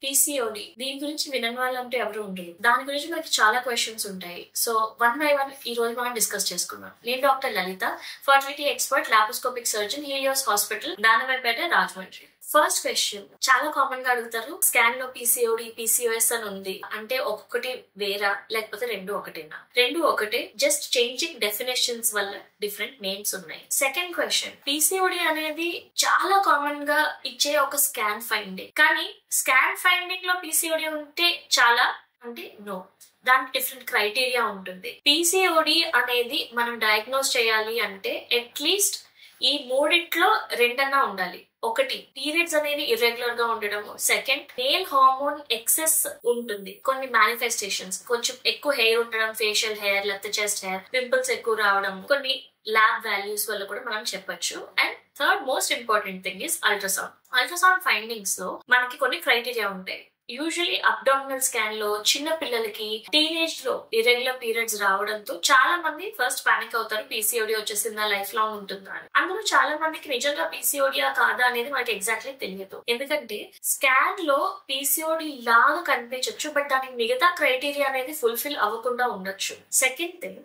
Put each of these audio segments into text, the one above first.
PCOD దీని గురించి వినని వాళ్ళంటే ఎవరు ఉండరు. దాని గురించి మనకి చాలా క్వశ్చన్స్ ఉంటాయి. సో వన్ బై వన్ ఈ రోజు మనం డిస్కస్ చేసుకుందాం. నేను doctor Lalitha, fertility expert, laparoscopic surgeon, Helios hospital, Danavaipeta, Rajahmundry. First question చాలా కామన్ గా అడుగుతారు, స్కాన్ లో పీసీఓడి పీసీఓఎస్ అని ఉంది అంటే ఒక్కొక్కటి వేరా లేకపోతే రెండు ఒకటేనా? రెండు ఒకటే, జస్ట్ చేంజింగ్ డెఫినేషన్స్ వల్ల డిఫరెంట్ నేమ్స్ ఉన్నాయి. సెకండ్ క్వశ్చన్, పీసీఓడి అనేది చాలా కామన్ గా ఇచ్చే ఒక స్కాన్ ఫైండింగ్, కానీ స్కాన్ ఫైండింగ్ లో పీసీఓడి ఉంటే చాలా అంటే నో, దానికి డిఫరెంట్ క్రైటీరియా ఉంటుంది. పీసీఓడి అనేది మనం డయాగ్నోస్ చేయాలి అంటే అట్లీస్ట్ ఈ మూడిట్లో రెండన్నా ఉండాలి. ఒకటి, పీరియడ్స్ అనేది ఇర్రెగ్యులర్ గా ఉండడం. సెకండ్, మేల్ హార్మోన్ ఎక్సెస్ ఉంటుంది. కొన్ని మేనిఫెస్టేషన్స్, కొంచెం ఎక్కువ హెయిర్ ఉండడం, ఫేషియల్ హెయిర్ లేకపోతే చెస్ట్ హెయిర్, పింపుల్స్ ఎక్కువ రావడం, కొన్ని ల్యాబ్ వాల్యూస్ వల్ల కూడా మనం చెప్పొచ్చు. And third most important thing is ultrasound. Ultrasound findings లో మనకి కొన్ని క్రైటీరియా ఉంటాయి. యూజువలీ అబ్డామినల్ స్కాన్ లో చిన్న పిల్లలకి టీనేజ్ లో ఇర్రెగ్యులర్ పీరియడ్స్ రావడంతో చాలా మంది ఫస్ట్ పానిక్ అవుతారు, పీసీఓడి వచ్చేసిందా, లైఫ్ లాంగ్ ఉంటుందా అని. అందులో చాలా మందికి నిజంగా పీసీఓడియా కాదా అనేది మనకి ఎగ్జాక్ట్లీ తెలియదు. ఎందుకంటే స్కాన్ లో పీసీఓడి లాగా కనిపించవచ్చు, బట్ దానికి మిగతా క్రైటీరియా అనేది ఫుల్ఫిల్ అవ్వకుండా ఉండొచ్చు. సెకండ్ థింగ్,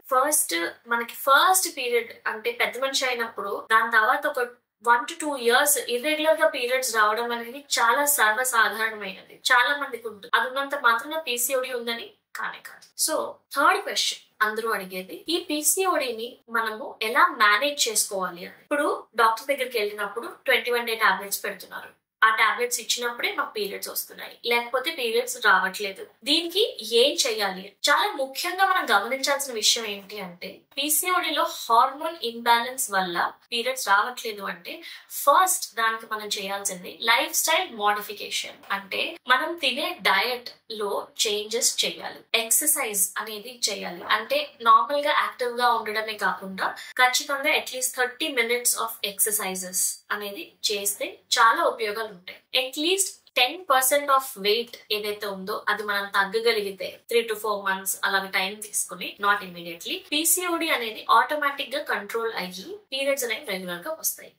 మనకి ఫస్ట్ పీరియడ్ అంటే పెద్ద మనిషి అయినప్పుడు దాని తర్వాత ఒక 1 to 2 years ఇర్రెగ్యులర్ గా పీరియడ్స్ రావడం అనేది చాలా సర్వసాధారణమైనది, చాలా మందికి ఉంటుంది. అది ఉన్నంత మాత్రం పీసీఓడి ఉందని కానే కాదు. సో థర్డ్ క్వశ్చన్ అందరూ అడిగేది, ఈ పీసీఓడిని మనము ఎలా మేనేజ్ చేసుకోవాలి అని. ఇప్పుడు డాక్టర్ దగ్గరికి వెళ్ళినప్పుడు 21 day టాబ్లెట్స్ పెడుతున్నారు. ఆ టాబ్లెట్స్ ఇచ్చినప్పుడే మాకు పీరియడ్స్ వస్తున్నాయి, లేకపోతే పీరియడ్స్ రావట్లేదు. దీనికి ఏం చెయ్యాలి? చాలా ముఖ్యంగా మనం గమనించాల్సిన విషయం ఏంటి అంటే, పీసీఓడిలో హార్మోన్ ఇంబ్యాలెన్స్ వల్ల పీరియడ్స్ రావట్లేదు అంటే ఫస్ట్ దానికి మనం చేయాల్సింది లైఫ్ స్టైల్ మోడిఫికేషన్. అంటే మనం తినే డయట్ లో చేంజెస్ చేయాలి, ఎక్సర్సైజ్ అనేది చేయాలి. అంటే నార్మల్ గా యాక్టివ్ గా ఉండడమే కాకుండా ఖచ్చితంగా అట్లీస్ట్ 30 minutes ఆఫ్ ఎక్సర్సైజెస్ అనేది చేస్తే చాలా ఉపయోగాలు ఉంటాయి. అట్లీస్ట్ 10% ఆఫ్ వెయిట్ ఏదైతే ఉందో అది మనం తగ్గగలిగితే 3 to 4 months అలాగే టైం తీసుకుని, నాట్ ఇమీడియట్లీ, పీసీఓడి అనేది ఆటోమేటిక్ గా కంట్రోల్ అయ్యి పీరియడ్స్ అనేవి రెగ్యులర్ గా వస్తాయి.